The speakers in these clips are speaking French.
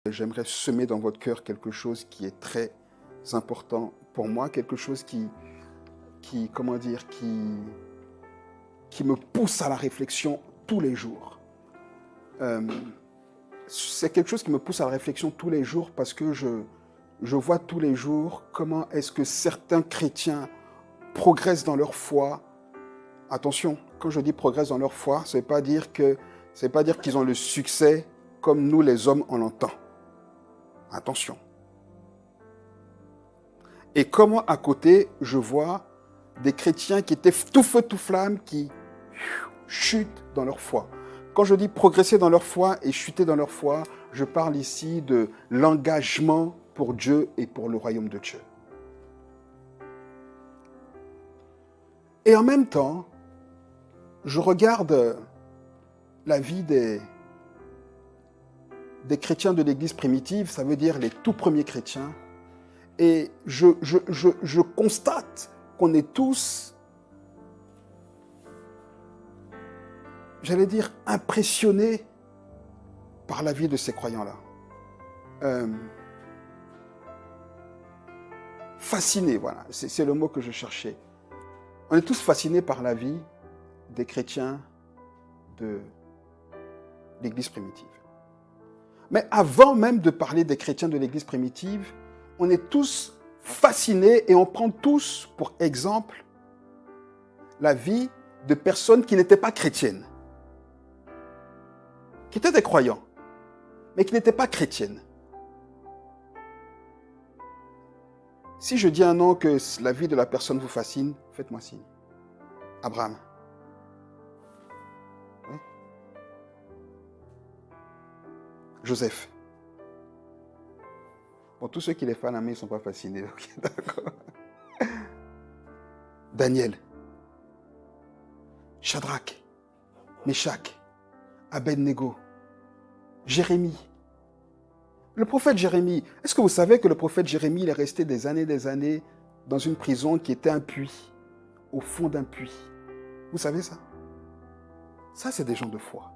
J'aimerais semer dans votre cœur quelque chose qui est très important pour moi, quelque chose comment dire, qui me pousse à la réflexion tous les jours. C'est quelque chose qui me pousse à la réflexion tous les jours parce que je vois tous les jours comment est-ce que certains chrétiens progressent dans leur foi. Attention, quand je dis progressent dans leur foi, ça ne veut pas dire qu'ils ont le succès comme nous les hommes on l'entend. Attention. Et comment à côté, je vois des chrétiens qui étaient tout feu, tout flamme, qui chutent dans leur foi. Quand je dis progresser dans leur foi et chuter dans leur foi, je parle ici de l'engagement pour Dieu et pour le royaume de Dieu. Et en même temps, je regarde la vie des chrétiens de l'Église primitive, ça veut dire les tout premiers chrétiens, et je constate qu'on est tous, j'allais dire, impressionnés par la vie de ces croyants-là. Fascinés, voilà, c'est le mot que je cherchais. On est tous fascinés par la vie des chrétiens de l'Église primitive. Mais avant même de parler des chrétiens de l'Église primitive, on est tous fascinés et on prend tous pour exemple la vie de personnes qui n'étaient pas chrétiennes, qui étaient des croyants, mais qui n'étaient pas chrétiennes. Si je dis un nom que la vie de la personne vous fascine, faites-moi signe. Abraham. Oui. Joseph. Bon, tous ceux qui les font à main, ils ne sont pas fascinés. Okay, d'accord. Daniel. Shadrach. Meshach. Abednego. Jérémie. Le prophète Jérémie. Est-ce que vous savez que le prophète Jérémie, il est resté des années dans une prison qui était un puits, au fond d'un puits. Vous savez ça? Ça, c'est des gens de foi.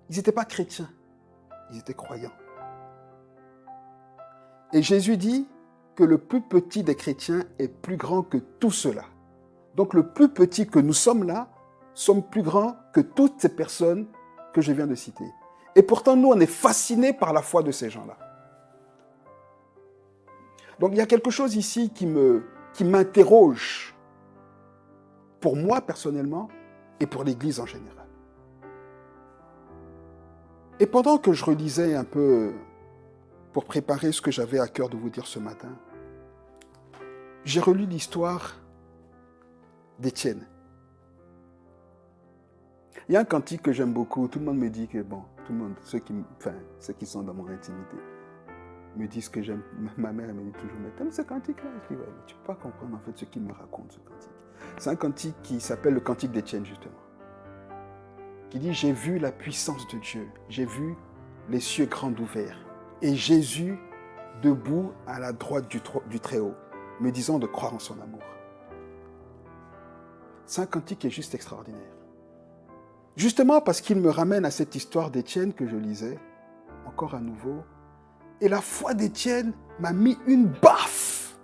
Ils n'étaient pas chrétiens, ils étaient croyants. Et Jésus dit que le plus petit des chrétiens est plus grand que tout cela. Donc le plus petit que nous sommes là, sommes plus grands que toutes ces personnes que je viens de citer. Et pourtant, nous, on est fascinés par la foi de ces gens-là. Donc il y a quelque chose ici qui m'interroge, pour moi personnellement et pour l'Église en général. Et pendant que je relisais un peu pour préparer ce que j'avais à cœur de vous dire ce matin, j'ai relu l'histoire d'Étienne. Il y a un cantique que j'aime beaucoup, tout le monde me dit que, bon, tout le monde, ceux qui sont dans mon intimité, me disent que j'aime, ma mère me dit toujours, mais t'aimes ce cantique-là? Je dis, ouais, mais tu ne peux pas comprendre en fait ce qu'il me raconte, ce cantique. C'est un cantique qui s'appelle le cantique d'Étienne, justement, qui dit, j'ai vu la puissance de Dieu, j'ai vu les cieux grands ouverts, et Jésus debout à la droite du Très-Haut, me disant de croire en son amour. C'est un cantique qui est juste extraordinaire. Justement parce qu'il me ramène à cette histoire d'Étienne que je lisais, encore à nouveau, et la foi d'Étienne m'a mis une baffe.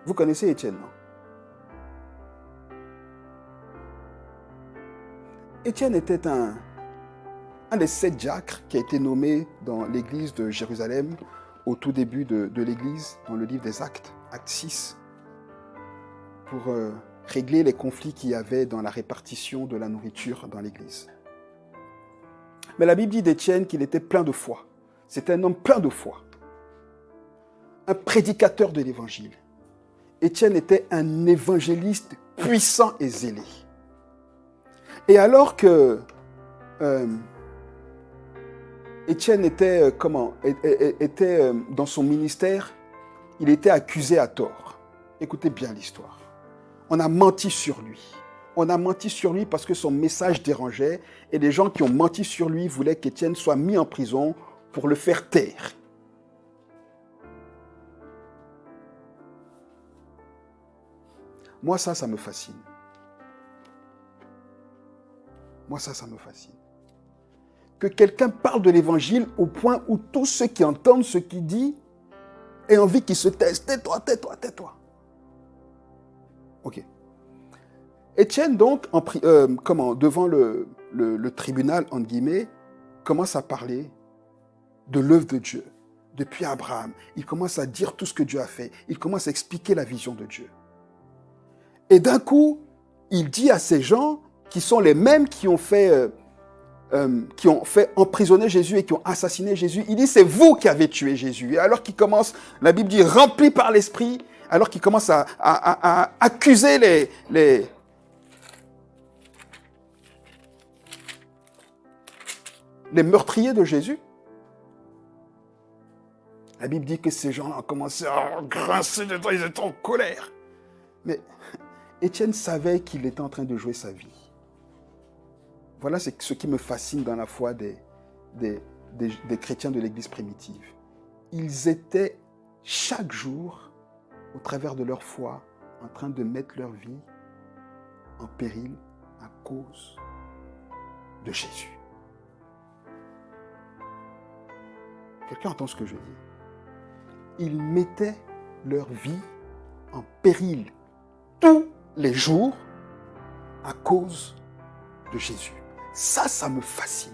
Vous connaissez Étienne, non? Étienne était un des 7 diacres qui a été nommé dans l'église de Jérusalem au tout début de l'église, dans le livre des Actes, Acte 6, pour régler les conflits qu'il y avait dans la répartition de la nourriture dans l'église. Mais la Bible dit d'Étienne qu'il était plein de foi. C'était un homme plein de foi, un prédicateur de l'évangile. Étienne était un évangéliste puissant et zélé. Et alors que Étienne était dans son ministère, il était accusé à tort. Écoutez bien l'histoire. On a menti sur lui. On a menti sur lui parce que son message dérangeait et les gens qui ont menti sur lui voulaient qu'Étienne soit mis en prison pour le faire taire. Moi, ça me fascine. Moi, ça me fascine. que quelqu'un parle de l'évangile au point où tous ceux qui entendent ce qu'il dit aient envie qu'il se taise. Tais-toi, tais-toi, tais-toi. Ok. Étienne, donc, devant le tribunal, entre guillemets, commence à parler de l'œuvre de Dieu. Depuis Abraham, il commence à dire tout ce que Dieu a fait. Il commence à expliquer la vision de Dieu. Et d'un coup, il dit à ces gens, qui sont les mêmes qui ont fait emprisonner Jésus et qui ont assassiné Jésus, il dit, c'est vous qui avez tué Jésus. Et alors qu'il commence, la Bible dit, rempli par l'Esprit, alors qu'il commence à accuser les meurtriers de Jésus, la Bible dit que ces gens-là ont commencé à grincer des dents, ils étaient en colère. Mais Étienne savait qu'il était en train de jouer sa vie. Voilà ce qui me fascine dans la foi des chrétiens de l'Église primitive. Ils étaient chaque jour, au travers de leur foi, en train de mettre leur vie en péril à cause de Jésus. Quelqu'un entend ce que je dis? Ils mettaient leur vie en péril tous les jours à cause de Jésus. Ça me fascine.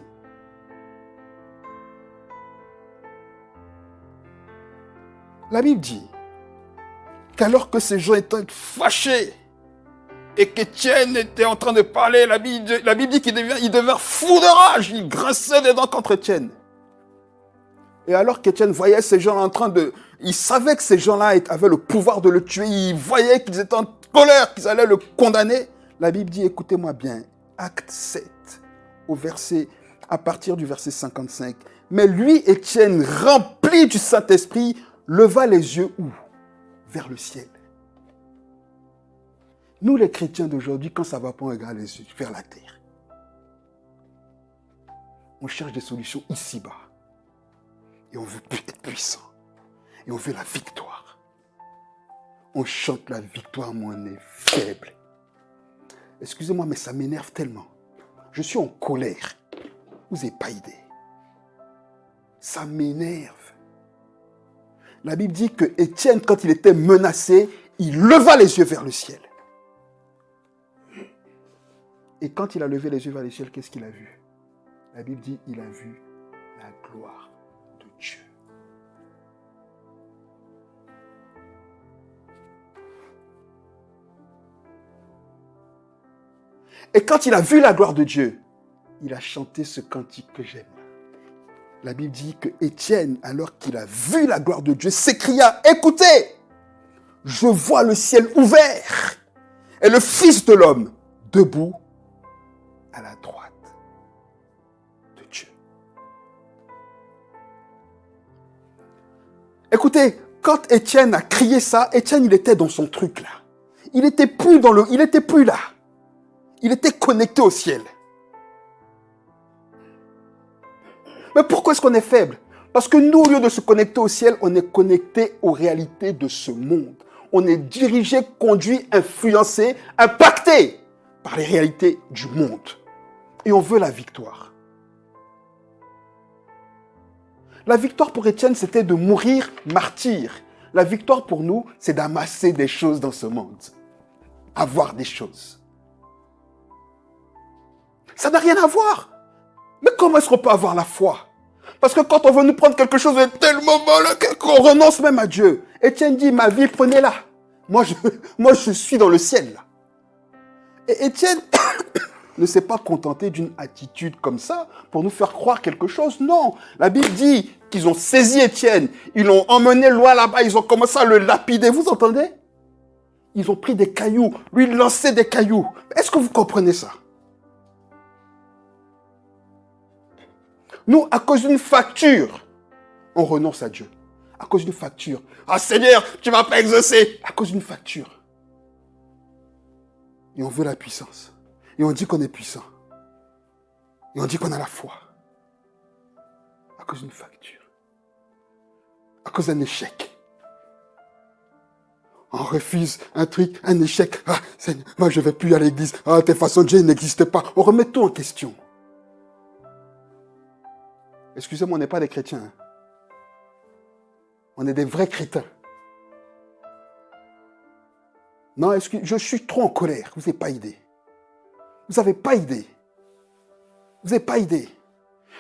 La Bible dit qu'alors que ces gens étaient fâchés et qu'Étienne était en train de parler, la Bible dit qu'il devint fou de rage, il grinçait des dents contre Étienne. Et alors qu'Étienne voyait ces gens en train de... Il savait que ces gens-là avaient le pouvoir de le tuer, il voyait qu'ils étaient en colère, qu'ils allaient le condamner. La Bible dit, écoutez-moi bien, Acte 7, à partir du verset 55. Mais lui, Étienne, rempli du Saint-Esprit, leva les yeux où? Vers le ciel. Nous, les chrétiens d'aujourd'hui, quand ça ne va pas, on regarde les yeux vers la terre. On cherche des solutions ici-bas. Et on veut être puissant. Et on veut la victoire. On chante la victoire, mais on est faible. Excusez-moi, mais ça m'énerve tellement. Je suis en colère. Vous n'avez pas idée. Ça m'énerve. La Bible dit que Étienne, quand il était menacé, il leva les yeux vers le ciel. Et quand il a levé les yeux vers le ciel, qu'est-ce qu'il a vu? La Bible dit, il a vu la gloire de Dieu. Et quand il a vu la gloire de Dieu, il a chanté ce cantique que j'aime. La Bible dit que Étienne, alors qu'il a vu la gloire de Dieu, s'écria, écoutez, je vois le ciel ouvert et le Fils de l'homme debout à la droite de Dieu. Écoutez, quand Étienne a crié ça, Étienne, il était dans son truc là. Il n'était plus là. Il était connecté au ciel. Mais pourquoi est-ce qu'on est faible? Parce que nous, au lieu de se connecter au ciel, on est connecté aux réalités de ce monde. On est dirigé, conduit, influencé, impacté par les réalités du monde. Et on veut la victoire. La victoire pour Étienne, c'était de mourir martyr. La victoire pour nous, c'est d'amasser des choses dans ce monde. Avoir des choses. Ça n'a rien à voir. Mais comment est-ce qu'on peut avoir la foi? Parce que quand on veut nous prendre quelque chose de tellement mal qu'on renonce même à Dieu. Étienne dit, ma vie, prenez-la. Moi, je suis dans le ciel. Là. Et Étienne ne s'est pas contenté d'une attitude comme ça pour nous faire croire quelque chose. Non, la Bible dit qu'ils ont saisi Étienne. Ils l'ont emmené loin là-bas. Ils ont commencé à le lapider. Vous entendez? Ils ont pris des cailloux. Lui, il lançait des cailloux. Est-ce que vous comprenez ça? Nous, à cause d'une facture, on renonce à Dieu. À cause d'une facture. Ah Seigneur, tu ne m'as pas exaucé. À cause d'une facture. Et on veut la puissance. Et on dit qu'on est puissant. Et on dit qu'on a la foi. À cause d'une facture. À cause d'un échec. On refuse un truc, un échec. Ah Seigneur, moi je ne vais plus à l'église. Ah, de toute façon, Dieu n'existe pas. On remet tout en question. Excusez-moi, on n'est pas des chrétiens. Hein. On est des vrais crétins. Non, je suis trop en colère. Vous n'avez pas idée. Vous n'avez pas idée. Vous n'avez pas idée.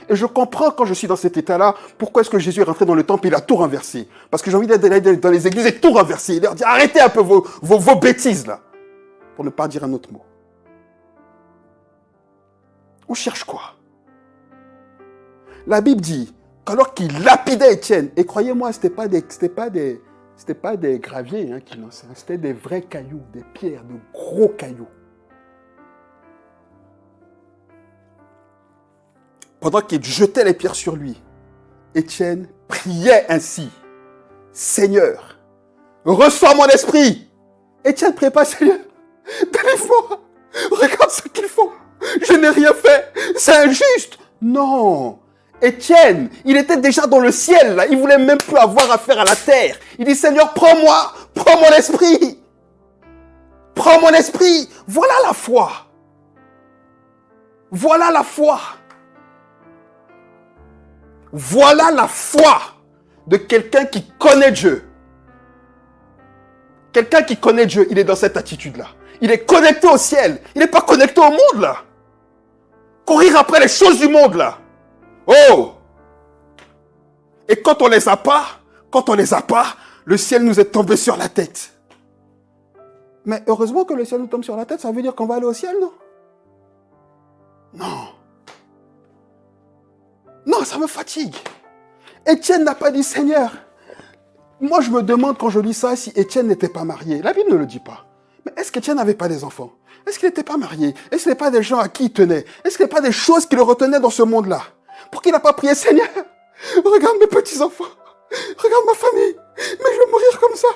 Et je comprends quand je suis dans cet état-là, pourquoi est-ce que Jésus est rentré dans le temple et il a tout renversé. Parce que j'ai envie d'aller dans les églises et tout renverser. Il leur dit, arrêtez un peu vos bêtises là. Pour ne pas dire un autre mot. On cherche quoi? La Bible dit qu'alors qu'il lapidait Étienne, et croyez-moi, c'était pas des graviers hein, qui lançaient, c'était des vrais cailloux, des pierres, de gros cailloux. Pendant qu'il jetait les pierres sur lui, Étienne priait ainsi. Seigneur, reçois mon esprit. Étienne ne priait pas, Seigneur, délivre-moi. Regarde ce qu'ils font. Je n'ai rien fait. C'est injuste. Non. Étienne, il était déjà dans le ciel. Là. Il ne voulait même plus avoir affaire à la terre. Il dit, Seigneur, prends-moi. Prends mon esprit. Prends mon esprit. Voilà la foi. Voilà la foi. Voilà la foi de quelqu'un qui connaît Dieu. Quelqu'un qui connaît Dieu, il est dans cette attitude-là. Il est connecté au ciel. Il n'est pas connecté au monde, là. Courir après les choses du monde, là. Oh! Et quand on les a pas, le ciel nous est tombé sur la tête. Mais heureusement que le ciel nous tombe sur la tête, ça veut dire qu'on va aller au ciel, non? Non. Non, ça me fatigue. Étienne n'a pas dit, Seigneur. Moi, je me demande quand je lis ça si Étienne n'était pas marié. La Bible ne le dit pas. Mais est-ce qu'Étienne n'avait pas des enfants? Est-ce qu'il n'était pas marié? Est-ce qu'il n'est pas des gens à qui il tenait? Est-ce qu'il n'y a pas des choses qui le retenaient dans ce monde-là? Pour qu'il n'a pas prié, Seigneur, regarde mes petits-enfants. Regarde ma famille. Mais je vais mourir comme ça.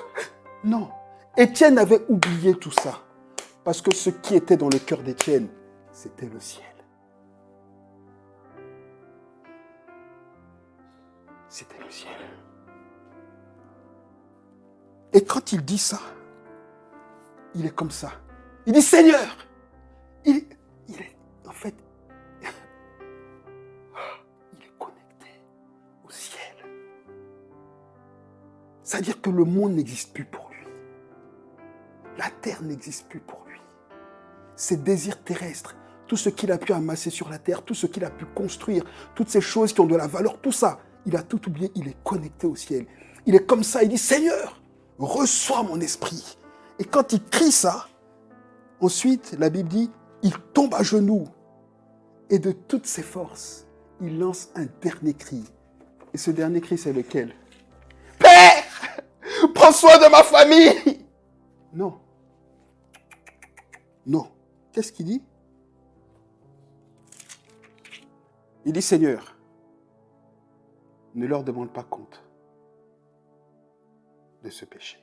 Non. Étienne avait oublié tout ça. Parce que ce qui était dans le cœur d'Étienne, c'était le ciel. C'était le ciel. Et quand il dit ça, il est comme ça. Il dit, Seigneur, il est, en fait, il est connecté au ciel. C'est-à-dire que le monde n'existe plus pour lui. La terre n'existe plus pour lui. Ses désirs terrestres, tout ce qu'il a pu amasser sur la terre, tout ce qu'il a pu construire, toutes ces choses qui ont de la valeur, tout ça, il a tout oublié, il est connecté au ciel. Il est comme ça, il dit, Seigneur, reçois mon esprit. Et quand il crie ça, ensuite, la Bible dit, il tombe à genoux. Et de toutes ses forces, il lance un dernier cri. Et ce dernier cri, c'est lequel? Père, prends soin de ma famille. Non. Non. Qu'est-ce qu'il dit? Il dit, Seigneur, ne leur demande pas compte de ce péché.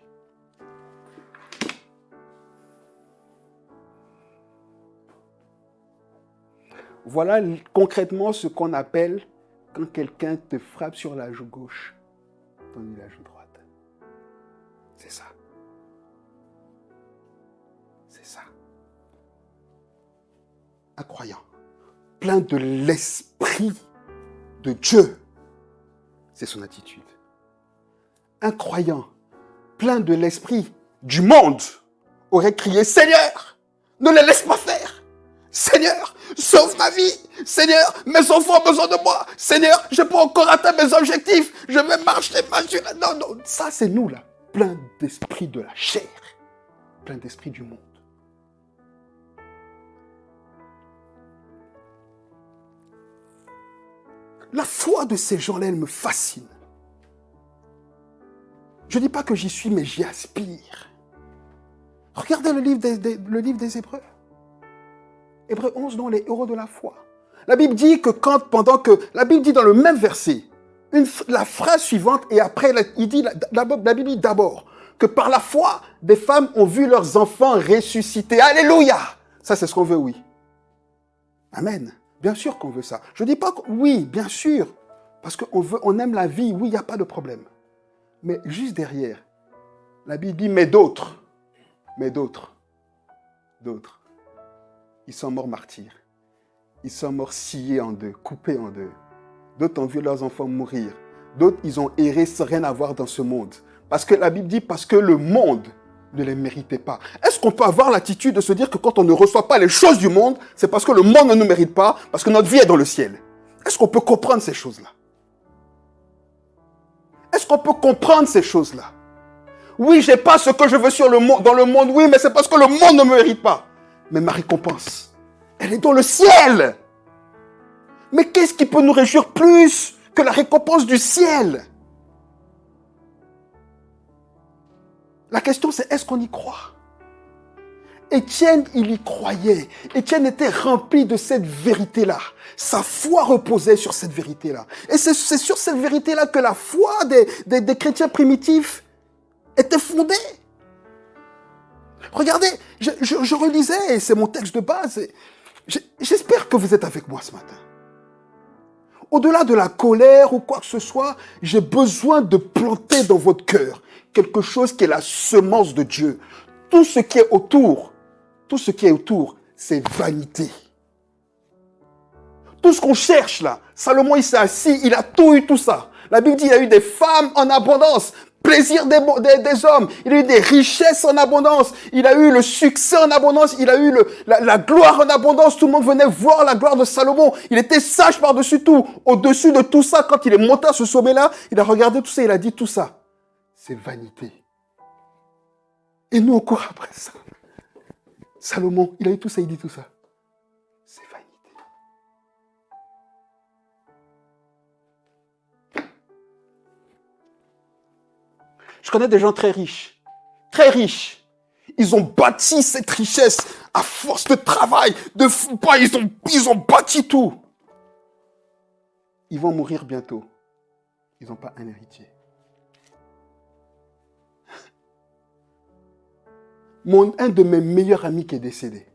Voilà concrètement ce qu'on appelle quand quelqu'un te frappe sur la joue gauche, tandis la joue droite. C'est ça. C'est ça. Un croyant, plein de l'esprit de Dieu. C'est son attitude. Un croyant, plein de l'esprit du monde, aurait crié, Seigneur, ne les laisse pas faire. Seigneur, sauve ma vie. Seigneur, mes enfants ont besoin de moi. Seigneur, je peux encore atteindre mes objectifs. Je vais marcher mal sur la... Non, non, ça c'est nous là. Plein d'esprit de la chair. Plein d'esprit du monde. La foi de ces gens-là, elle me fascine. Je ne dis pas que j'y suis, mais j'y aspire. Regardez le livre des Hébreux. Hébreux 11, non, les héros de la foi. La Bible dit que la Bible dit dans le même verset, la phrase suivante, et après, la Bible dit d'abord que par la foi, des femmes ont vu leurs enfants ressusciter. Alléluia! Ça, c'est ce qu'on veut, oui. Amen. Bien sûr qu'on veut ça. Je ne dis pas que oui, bien sûr, parce qu'on aime la vie, oui, il n'y a pas de problème. Mais juste derrière, la Bible dit, mais d'autres, ils sont morts martyrs. Ils sont morts sciés en deux, coupés en deux. D'autres ont vu leurs enfants mourir. D'autres, ils ont erré sans rien avoir dans ce monde. Parce que la Bible dit, parce que le monde ne les méritait pas. Est-ce qu'on peut avoir l'attitude de se dire que quand on ne reçoit pas les choses du monde, c'est parce que le monde ne nous mérite pas, parce que notre vie est dans le ciel? Est-ce qu'on peut comprendre ces choses-là? Est-ce qu'on peut comprendre ces choses-là? Oui, j'ai pas ce que je veux dans le monde, oui, mais c'est parce que le monde ne me mérite pas. Mais ma récompense, elle est dans le ciel. Mais qu'est-ce qui peut nous réjouir plus que la récompense du ciel? La question c'est, est-ce qu'on y croit? Étienne, il y croyait. Étienne était rempli de cette vérité-là. Sa foi reposait sur cette vérité-là. Et c'est sur cette vérité-là que la foi des chrétiens primitifs était fondée. Regardez, je relisais, et c'est mon texte de base. J'espère que vous êtes avec moi ce matin. Au-delà de la colère ou quoi que ce soit, j'ai besoin de planter dans votre cœur quelque chose qui est la semence de Dieu. Tout ce qui est autour, c'est vanité. Tout ce qu'on cherche là, Salomon il s'est assis, il a tout eu tout ça. La Bible dit il a eu des femmes en abondance, plaisir des hommes, il a eu des richesses en abondance, il a eu le succès en abondance, il a eu la gloire en abondance, tout le monde venait voir la gloire de Salomon, il était sage par-dessus tout. Au-dessus de tout ça, quand il est monté à ce sommet-là, il a regardé tout ça, il a dit tout ça, c'est vanité. Et nous on court après ça. Salomon, il a eu tout ça, il dit tout ça. C'est vanité. Je connais des gens très riches. Très riches. Ils ont bâti cette richesse à force de travail, ils ont bâti tout. Ils vont mourir bientôt. Ils n'ont pas un héritier. Un de mes meilleurs amis qui est décédé,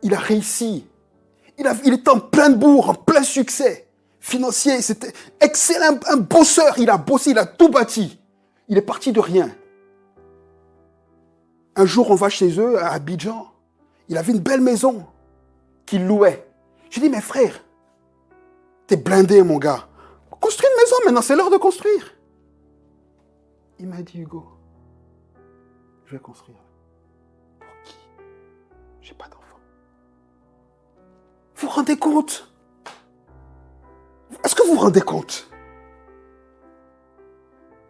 il a réussi. Il était en plein bourg, en plein succès financier. C'était excellent, un bosseur. Il a bossé, il a tout bâti. Il est parti de rien. Un jour, on va chez eux à Abidjan. Il avait une belle maison qu'il louait. Je lui dis, mais frère, t'es blindé, mon gars. Construis une maison maintenant, c'est l'heure de construire. Il m'a dit, Hugo, je vais construire. Pour qui? J'ai pas d'enfant. Vous vous rendez compte? Est-ce que vous vous rendez compte?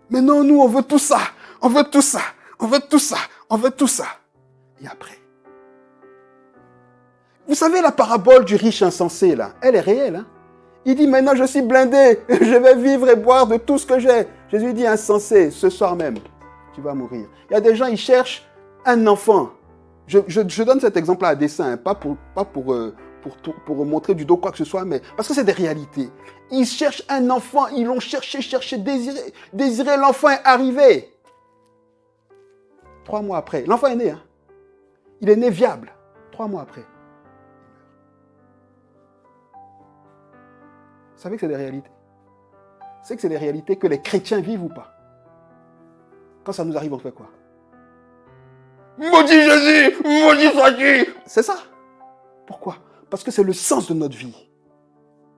Mais non, nous, on veut tout ça. On veut tout ça. On veut tout ça. On veut tout ça. Et après? Vous savez la parabole du riche insensé, là? Elle est réelle, hein? Il dit, maintenant, je suis blindé. Je vais vivre et boire de tout ce que j'ai. Jésus dit, insensé, ce soir même, tu vas mourir. Il y a des gens, ils cherchent un enfant. Je donne cet exemple-là à dessein, hein, pas pour montrer du dos quoi que ce soit, mais parce que c'est des réalités. Ils cherchent un enfant, ils l'ont cherché, désiré, l'enfant est arrivé. 3 mois après, l'enfant est né, hein. Il est né viable. 3 mois après. Vous savez que c'est des réalités? Vous savez que c'est des réalités que les chrétiens vivent ou pas? Quand ça nous arrive, on fait quoi? Maudit Jésus! Maudit sois-tu! C'est ça. Pourquoi? Parce que c'est le sens de notre vie.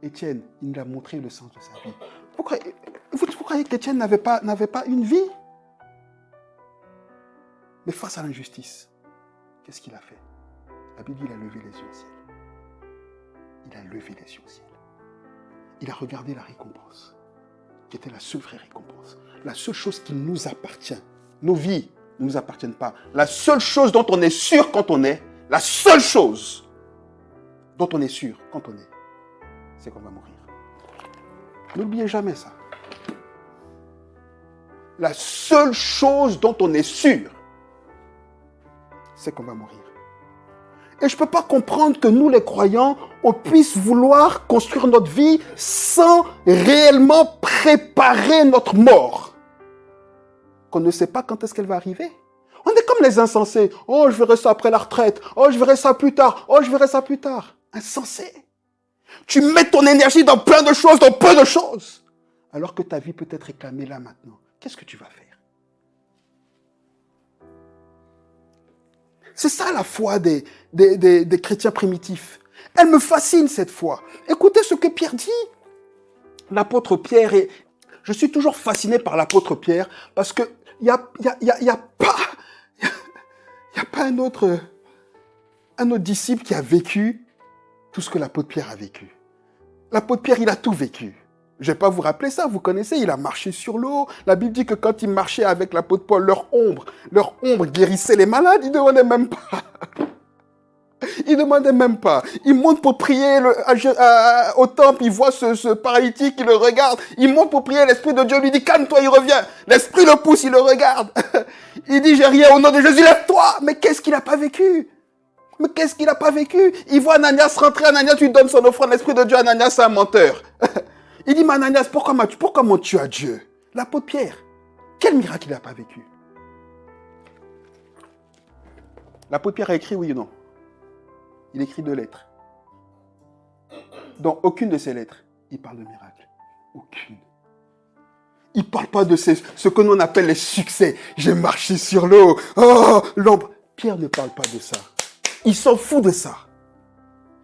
Étienne, il nous a montré le sens de sa vie. Vous croyez qu'Étienne n'avait pas une vie? Mais face à l'injustice, qu'est-ce qu'il a fait? La Bible dit, il a levé les yeux au ciel. Il a levé les yeux au ciel. Il a regardé la récompense, qui était la seule vraie récompense. La seule chose qui nous appartient. Nos vies ne nous appartiennent pas. La seule chose dont on est sûr quand on est, la seule chose dont on est sûr quand on est, c'est qu'on va mourir. N'oubliez jamais ça. La seule chose dont on est sûr, c'est qu'on va mourir. Et je ne peux pas comprendre que nous, les croyants, on puisse vouloir construire notre vie sans réellement préparer notre mort. Qu'on ne sait pas quand est-ce qu'elle va arriver. On est comme les insensés. Oh, je verrai ça après la retraite. Oh, je verrai ça plus tard. Oh, je verrai ça plus tard. Insensé. Tu mets ton énergie dans plein de choses, dans peu de choses. Alors que ta vie peut être réclamée là maintenant. Qu'est-ce que tu vas faire? C'est ça la foi des chrétiens primitifs. Elle me fascine cette foi. Écoutez ce que Pierre dit. L'apôtre Pierre, je suis toujours fasciné par l'apôtre Pierre parce que il y a pas un autre disciple qui a vécu tout ce que l'apôtre Pierre a vécu. L'apôtre Pierre, il a tout vécu. Je ne vais pas vous rappeler ça, vous connaissez, il a marché sur l'eau. La Bible dit que quand il marchait avec l'apôtre Paul, leur ombre guérissait les malades, il ne demandait même pas. Il ne demandait même pas. Il monte pour prier au temple, il voit ce paralytique, il le regarde. Il monte pour prier, l'Esprit de Dieu lui dit, calme-toi, il revient. L'Esprit le pousse, il le regarde. Il dit, j'ai rien au nom de Jésus, lève-toi. Mais qu'est-ce qu'il n'a pas vécu? Mais qu'est-ce qu'il n'a pas vécu? Il voit Ananias rentrer, Ananias lui donne son offrande, l'Esprit de Dieu, Ananias c'est un menteur. Il dit, mais Ananias, pourquoi mens-tu à Dieu? L'apôtre Pierre, quel miracle il n'a pas vécu? L'apôtre Pierre a écrit oui ou non? Il écrit 2 lettres. Dans aucune de ces lettres, il parle de miracle. Aucune. Il ne parle pas de ce que l'on appelle les succès. J'ai marché sur l'eau. Oh, l'ombre. Pierre ne parle pas de ça. Il s'en fout de ça.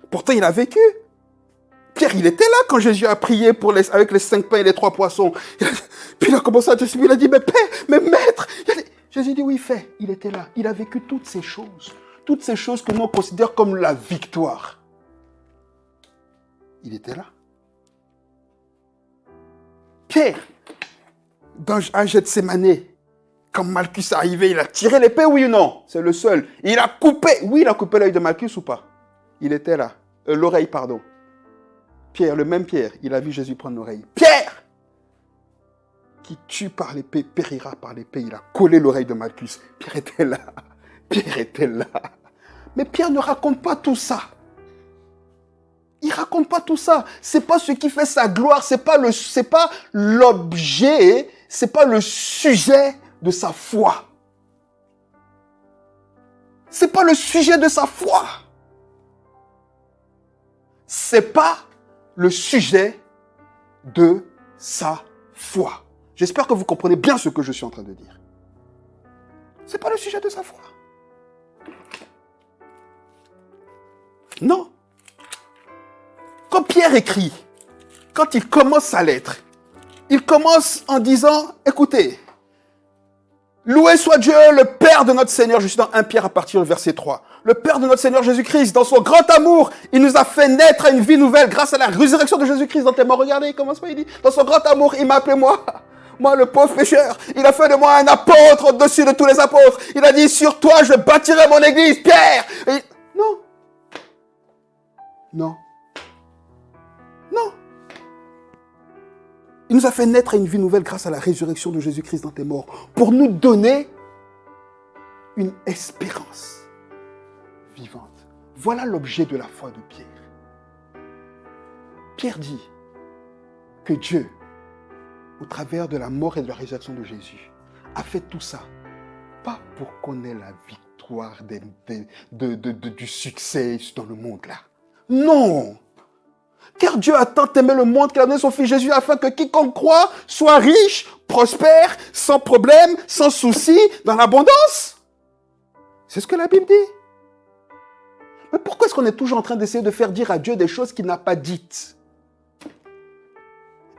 Pourtant, il a vécu. Pierre, il était là quand Jésus a prié avec les 5 pains et les 3 poissons. Puis il a commencé à t'expliquer. Il a dit, mais Père, mais maître. Jésus dit, oui, fais. Il était là. Il a vécu toutes ces choses. Toutes ces choses que nous on considère comme la victoire. Il était là. Pierre, à Gethsémane, quand Malchus est arrivé, il a tiré l'épée, oui ou non? C'est le seul. Il a coupé. Oui, il a coupé l'œil de Malchus ou pas? Il était là. L'oreille, pardon. Pierre, le même Pierre, il a vu Jésus prendre l'oreille. Pierre, qui tue par l'épée, périra par l'épée. Il a collé l'oreille de Malchus. Pierre était là. Pierre était là. Mais Pierre ne raconte pas tout ça. Il raconte pas tout ça. C'est pas ce qui fait sa gloire. C'est pas l'objet. C'est pas le sujet de sa foi. C'est pas le sujet de sa foi. C'est pas le sujet de sa foi. J'espère que vous comprenez bien ce que je suis en train de dire. C'est pas le sujet de sa foi. Non. Quand Pierre écrit, quand il commence sa lettre, il commence en disant, écoutez, loué soit Dieu, le Père de notre Seigneur, je suis dans 1 Pierre à partir du verset 3. Le Père de notre Seigneur Jésus-Christ, dans son grand amour, il nous a fait naître à une vie nouvelle grâce à la résurrection de Jésus-Christ dans tes morts. Regardez, il commence pas, il dit, dans son grand amour, il m'a appelé moi le pauvre pécheur. Il a fait de moi un apôtre au-dessus de tous les apôtres. Il a dit, sur toi, je bâtirai mon église, Pierre. Non. Non. Non. Il nous a fait naître à une vie nouvelle grâce à la résurrection de Jésus-Christ dans tes morts, pour nous donner une espérance vivante. Voilà l'objet de la foi de Pierre. Pierre dit que Dieu, au travers de la mort et de la résurrection de Jésus, a fait tout ça, pas pour qu'on ait la victoire du succès dans le monde là. Non! Car Dieu a tant aimé le monde qu'il a donné son Fils Jésus afin que quiconque croit soit riche, prospère, sans problème, sans souci, dans l'abondance. C'est ce que la Bible dit. Mais pourquoi est-ce qu'on est toujours en train d'essayer de faire dire à Dieu des choses qu'il n'a pas dites?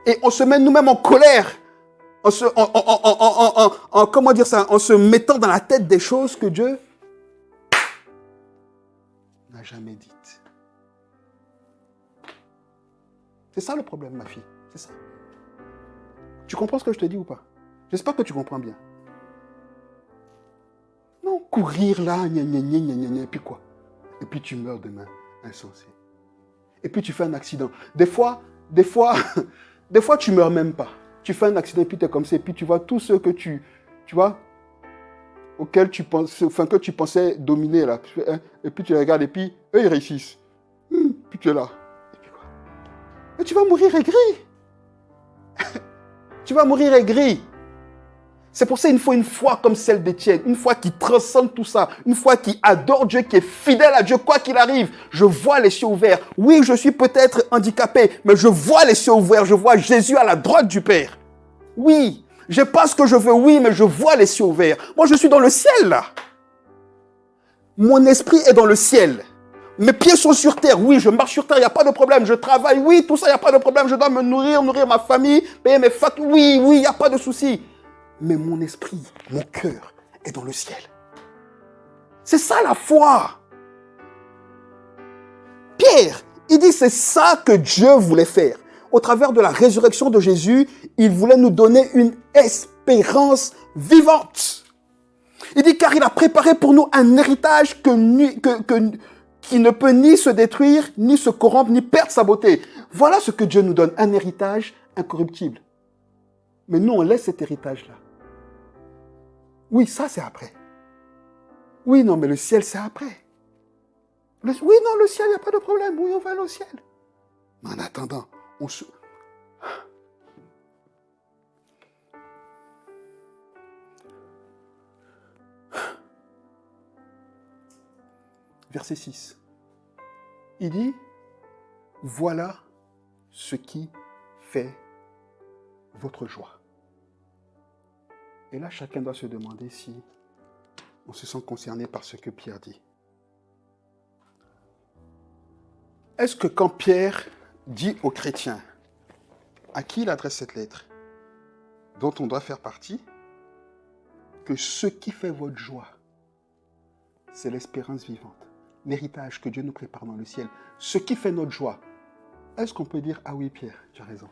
Et on se met nous-mêmes en colère, en se mettant dans la tête des choses que Dieu n'a jamais dites. C'est ça le problème, ma fille. C'est ça. Tu comprends ce que je te dis ou pas? J'espère que tu comprends bien. Non, courir là, et puis quoi? Et puis tu meurs demain, insensé. Et puis tu fais un accident. Des fois, tu meurs même pas. Tu fais un accident et puis tu es comme ça. Et puis tu vois tous ceux que tu vois, auxquels tu penses, enfin que tu pensais dominer là. Et puis tu les regardes et puis eux ils réussissent. Puis tu es là. Mais tu vas mourir aigri. Tu vas mourir aigri. C'est pour ça qu'il faut une foi comme celle d'Étienne, une foi qui transcende tout ça, une foi qui adore Dieu, qui est fidèle à Dieu, quoi qu'il arrive. Je vois les cieux ouverts. Oui, je suis peut-être handicapé, mais je vois les cieux ouverts. Je vois Jésus à la droite du Père. Oui, je n'ai pas ce que je veux, oui, mais je vois les cieux ouverts. Moi, je suis dans le ciel, là. Mon esprit est dans le ciel. Mes pieds sont sur terre. Oui, je marche sur terre, il n'y a pas de problème. Je travaille. Oui, tout ça, il n'y a pas de problème. Je dois me nourrir ma famille, payer mes factures. Oui, il n'y a pas de souci. Mais mon esprit, mon cœur est dans le ciel. C'est ça la foi. Pierre, il dit c'est ça que Dieu voulait faire. Au travers de la résurrection de Jésus, il voulait nous donner une espérance vivante. Il dit car il a préparé pour nous un héritage qui ne peut ni se détruire, ni se corrompre, ni perdre sa beauté. Voilà ce que Dieu nous donne, un héritage incorruptible. Mais nous, on laisse cet héritage-là. Oui, ça c'est après. Oui, non, mais le ciel c'est après. Oui, non, le ciel, il n'y a pas de problème. Oui, on va aller au ciel. Mais en attendant, on se... Verset 6. Il dit, voilà ce qui fait votre joie. Et là, chacun doit se demander si on se sent concerné par ce que Pierre dit. Est-ce que quand Pierre dit aux chrétiens, à qui il adresse cette lettre, dont on doit faire partie, que ce qui fait votre joie, c'est l'espérance vivante, l'héritage que Dieu nous prépare dans le ciel, ce qui fait notre joie, est-ce qu'on peut dire, ah oui Pierre, tu as raison.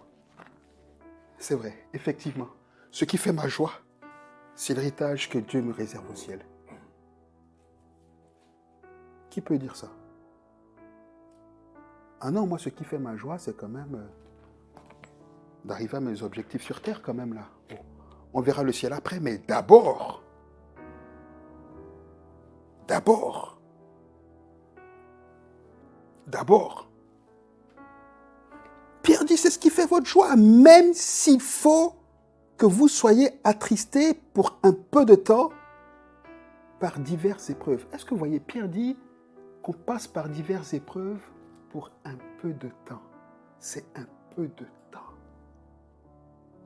C'est vrai, effectivement, ce qui fait ma joie, c'est l'héritage que Dieu me réserve au ciel. Qui peut dire ça? Ah non, moi, ce qui fait ma joie, c'est quand même d'arriver à mes objectifs sur terre, quand même, là. Bon, on verra le ciel après, mais d'abord, Pierre dit, c'est ce qui fait votre joie, même s'il faut que vous soyez attristés pour un peu de temps par diverses épreuves. Est-ce que vous voyez, Pierre dit qu'on passe par diverses épreuves pour un peu de temps. C'est un peu de temps.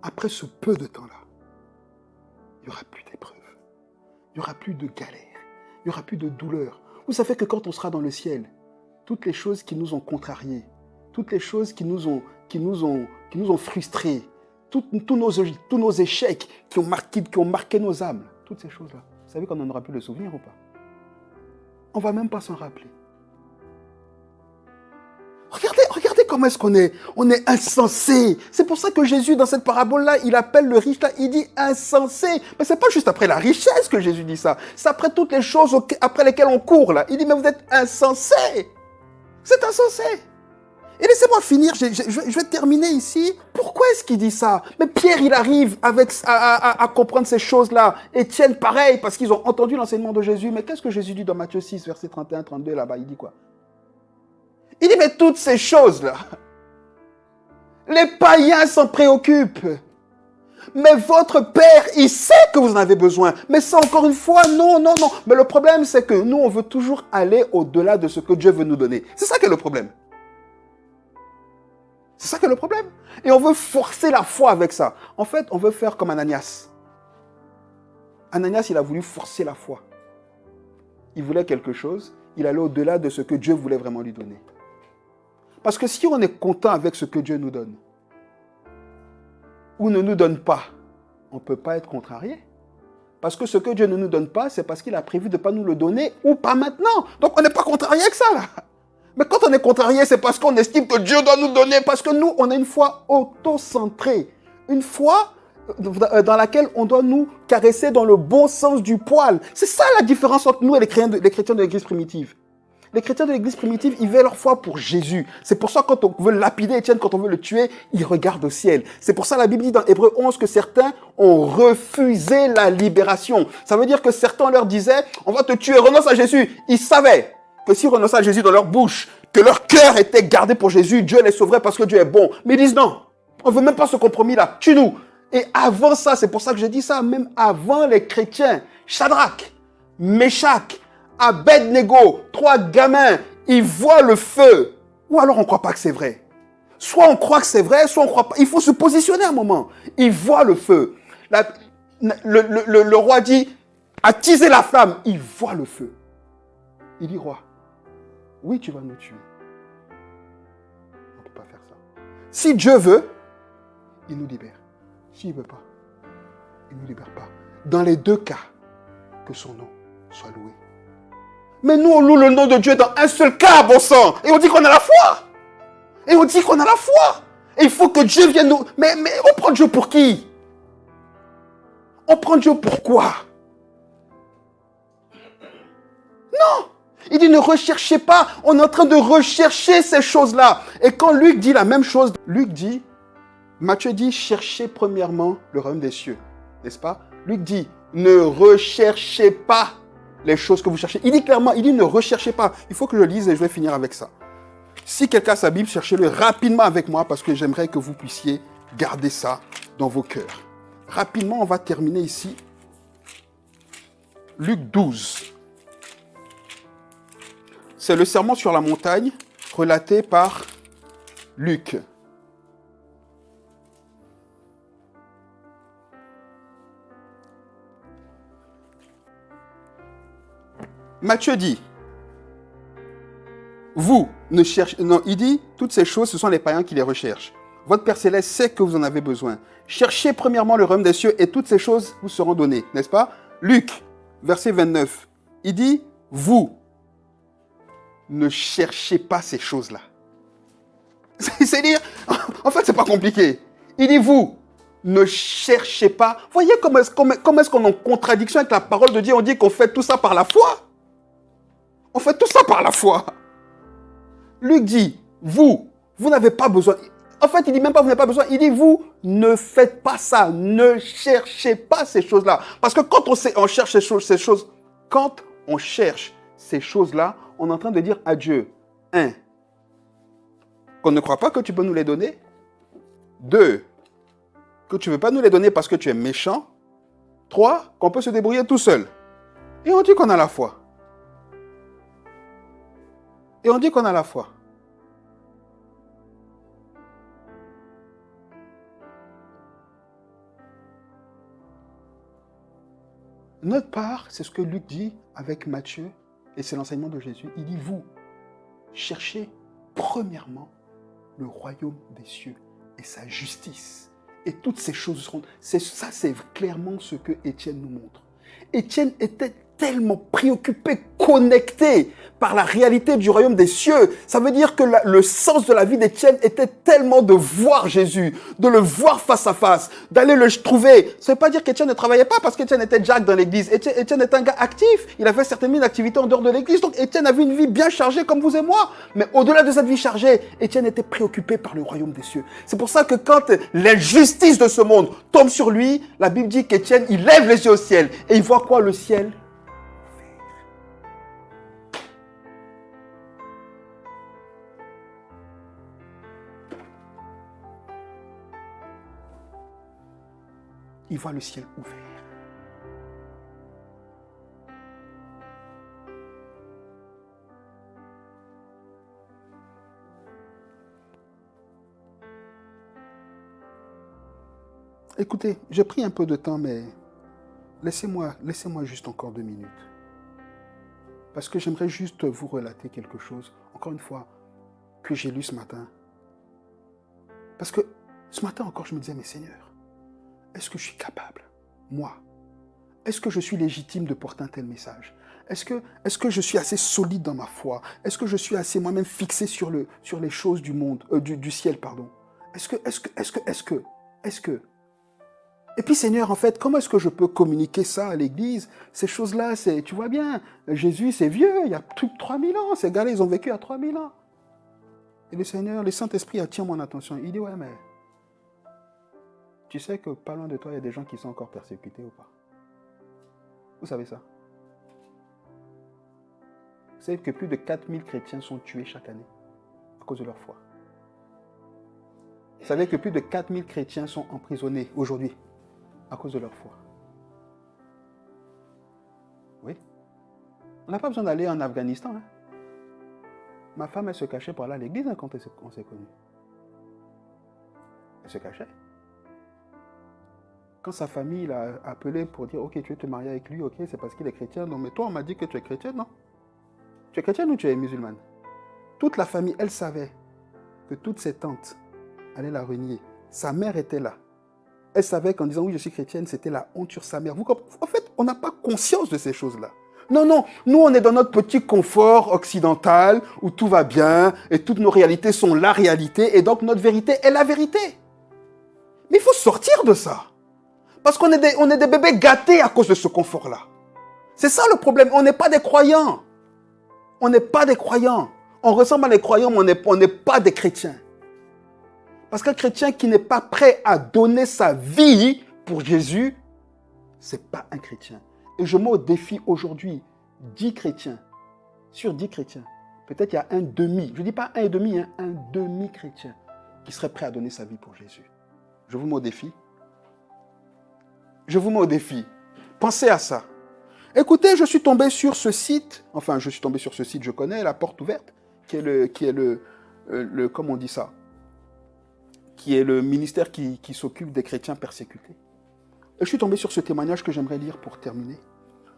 Après ce peu de temps-là, il n'y aura plus d'épreuves. Il n'y aura plus de galères. Il n'y aura plus de douleurs. Vous savez que quand on sera dans le ciel, toutes les choses qui nous ont contrariés, toutes les choses qui nous ont frustrés, tous nos échecs qui ont marqué nos âmes, toutes ces choses-là, vous savez qu'on n'en aura plus le souvenir ou pas? On ne va même pas s'en rappeler. Regardez comment est-ce qu'on est. On est insensé. C'est pour ça que Jésus, dans cette parabole-là, il appelle le riche là, il dit insensé. Mais c'est pas juste après la richesse que Jésus dit ça. C'est après toutes les choses après lesquelles on court là. Il dit, mais vous êtes insensé. C'est insensé. Et laissez-moi finir, je vais terminer ici. Pourquoi est-ce qu'il dit ça? Mais Pierre, il arrive à comprendre ces choses-là. Étienne, pareil, parce qu'ils ont entendu l'enseignement de Jésus. Mais qu'est-ce que Jésus dit dans Matthieu 6, verset 31-32 là-bas? Il dit quoi? Il dit, mais toutes ces choses-là, les païens s'en préoccupent. Mais votre Père, il sait que vous en avez besoin. Mais ça, encore une fois, non. Mais le problème, c'est que nous, on veut toujours aller au-delà de ce que Dieu veut nous donner. C'est ça qui est le problème. C'est ça qui est le problème. Et on veut forcer la foi avec ça. En fait, on veut faire comme Ananias. Ananias, il a voulu forcer la foi. Il voulait quelque chose. Il allait au-delà de ce que Dieu voulait vraiment lui donner. Parce que si on est content avec ce que Dieu nous donne, ou ne nous donne pas, on ne peut pas être contrarié. Parce que ce que Dieu ne nous donne pas, c'est parce qu'il a prévu de ne pas nous le donner, ou pas maintenant. Donc on n'est pas contrarié avec ça, là. Mais quand on est contrarié, c'est parce qu'on estime que Dieu doit nous donner, parce que nous, on a une foi auto-centrée. Une foi dans laquelle on doit nous caresser dans le bon sens du poil. C'est ça la différence entre nous et les chrétiens de l'Église primitive. Les chrétiens de l'Église primitive, ils veulent leur foi pour Jésus. C'est pour ça que quand on veut lapider Étienne, quand on veut le tuer, ils regardent au ciel. C'est pour ça que la Bible dit dans Hébreux 11 que certains ont refusé la libération. Ça veut dire que certains leur disaient, on va te tuer, renonce à Jésus. Ils savaient que s'ils renonçaient à Jésus dans leur bouche, que leur cœur était gardé pour Jésus, Dieu les sauverait parce que Dieu est bon. Mais ils disent non, on ne veut même pas ce compromis-là, tue-nous. Et avant ça, c'est pour ça que j'ai dit ça, même avant les chrétiens, Shadrach, Meshach, Abednego, 3 gamins, ils voient le feu. Ou alors on ne croit pas que c'est vrai. Soit on croit que c'est vrai, soit on ne croit pas. Il faut se positionner un moment. Ils voient le feu. Le roi dit, attisez la flamme. Il voit le feu. Il dit, roi, oui, tu vas nous tuer. On ne peut pas faire ça. Si Dieu veut, il nous libère. S'il ne veut pas, il ne nous libère pas. Dans les deux cas, que son nom soit loué. Mais nous, on loue le nom de Dieu dans un seul cas, bon sang. Et on dit qu'on a la foi. Et on dit qu'on a la foi. Et il faut que Dieu vienne nous... Mais on prend Dieu pour qui? On prend Dieu pour quoi? Non. Il dit ne recherchez pas. On est en train de rechercher ces choses-là. Et quand Luc dit la même chose, Matthieu dit cherchez premièrement le royaume des cieux. N'est-ce pas? Luc dit ne recherchez pas les choses que vous cherchez. Il dit clairement, il dit ne recherchez pas. Il faut que je lise et je vais finir avec ça. Si quelqu'un a sa Bible, cherchez-le rapidement avec moi parce que j'aimerais que vous puissiez garder ça dans vos cœurs. Rapidement, on va terminer ici. Luc 12. C'est le sermon sur la montagne relaté par Luc. Matthieu dit, vous ne cherchez... Non, il dit, toutes ces choses, ce sont les païens qui les recherchent. Votre Père Céleste sait que vous en avez besoin. Cherchez premièrement le royaume des cieux et toutes ces choses vous seront données, n'est-ce pas? Luc, verset 29, il dit, vous ne cherchez pas ces choses-là. C'est-à-dire, en fait, c'est pas compliqué. Il dit, vous ne cherchez pas. Voyez comment est-ce qu'on est en contradiction avec la parole de Dieu. On dit qu'on fait tout ça par la foi. On fait tout ça par la foi. Luc dit, vous n'avez pas besoin. En fait, il dit même pas vous n'avez pas besoin. Il dit, vous ne faites pas ça. Ne cherchez pas ces choses-là. Parce que quand on cherche ces choses, quand on cherche ces choses-là, on est en train de dire à Dieu, 1, qu'on ne croit pas que tu peux nous les donner. 2, que tu ne veux pas nous les donner parce que tu es méchant. 3, qu'on peut se débrouiller tout seul. Et on dit qu'on a la foi. Et on dit qu'on a la foi. Notre part, c'est ce que Luc dit avec Matthieu, et c'est l'enseignement de Jésus. Il dit, vous, cherchez premièrement le royaume des cieux et sa justice. Et toutes ces choses seront... C'est clairement ce que Étienne nous montre. Étienne était tellement préoccupé, connecté par la réalité du royaume des cieux. Ça veut dire que le sens de la vie d'Étienne était tellement de voir Jésus, de le voir face à face, d'aller le trouver. Ça ne veut pas dire qu'Étienne ne travaillait pas parce qu'Étienne était Jack dans l'église. Étienne était un gars actif. Il avait certainement une activité en dehors de l'église. Donc Étienne avait une vie bien chargée comme vous et moi. Mais au-delà de cette vie chargée, Étienne était préoccupé par le royaume des cieux. C'est pour ça que quand l'injustice de ce monde tombe sur lui, la Bible dit qu'Étienne, il lève les yeux au ciel. Et il voit quoi, le ciel? Il voit le ciel ouvert. Écoutez, j'ai pris un peu de temps, mais laissez-moi juste encore 2 minutes. Parce que j'aimerais juste vous relater quelque chose, encore une fois, que j'ai lu ce matin. Parce que ce matin encore, je me disais, mais Seigneur, est-ce que je suis capable, moi? Est-ce que je suis légitime de porter un tel message? Est-ce que je suis assez solide dans ma foi? Est-ce que je suis assez moi-même fixé sur les choses du monde, du ciel, pardon? Est-ce que? Et puis Seigneur, en fait, comment est-ce que je peux communiquer ça à l'église? Ces choses-là, tu vois bien, Jésus, c'est vieux, il y a plus de 3000 ans. Ces gars-là, ils ont vécu à 3000 ans. Et le Seigneur, le Saint-Esprit attire mon attention. Il dit, ouais, mais tu sais que pas loin de toi, il y a des gens qui sont encore persécutés ou pas? Vous savez ça? Vous savez que plus de 4000 chrétiens sont tués chaque année à cause de leur foi. Vous savez que plus de 4000 chrétiens sont emprisonnés aujourd'hui à cause de leur foi. Oui. On n'a pas besoin d'aller en Afghanistan. Hein. Ma femme, elle se cachait par là à l'église hein, quand on s'est connus. Elle se cachait. Quand sa famille l'a appelé pour dire « Ok, tu veux te marier avec lui, ok, c'est parce qu'il est chrétien. » Non, mais toi, on m'a dit que tu es chrétienne, non? Tu es chrétienne ou tu es musulmane? Toute la famille, elle savait que toutes ses tantes allaient la renier. Sa mère était là. Elle savait qu'en disant oui, je suis chrétienne, c'était la honte sur sa mère. En fait, on n'a pas conscience de ces choses-là. Non, non, nous on est dans notre petit confort occidental où tout va bien et toutes nos réalités sont la réalité et donc notre vérité est la vérité. Mais il faut sortir de ça. Parce qu'on est on est des bébés gâtés à cause de ce confort-là. C'est ça le problème, on n'est pas des croyants. On n'est pas des croyants. On ressemble à des croyants, mais on n'est pas des chrétiens. Parce qu'un chrétien qui n'est pas prêt à donner sa vie pour Jésus, ce n'est pas un chrétien. Et je mets au défi aujourd'hui 10 chrétiens, sur 10 chrétiens, peut-être il y a un demi, je ne dis pas un et demi, hein, un demi-chrétien qui serait prêt à donner sa vie pour Jésus. Je vous mets au défi. Je vous mets au défi. Pensez à ça. Écoutez, je suis tombé sur ce site, je connais, La Porte Ouverte, qui est le comment on dit ça, qui est le ministère qui s'occupe des chrétiens persécutés. Et je suis tombé sur ce témoignage que j'aimerais lire pour terminer.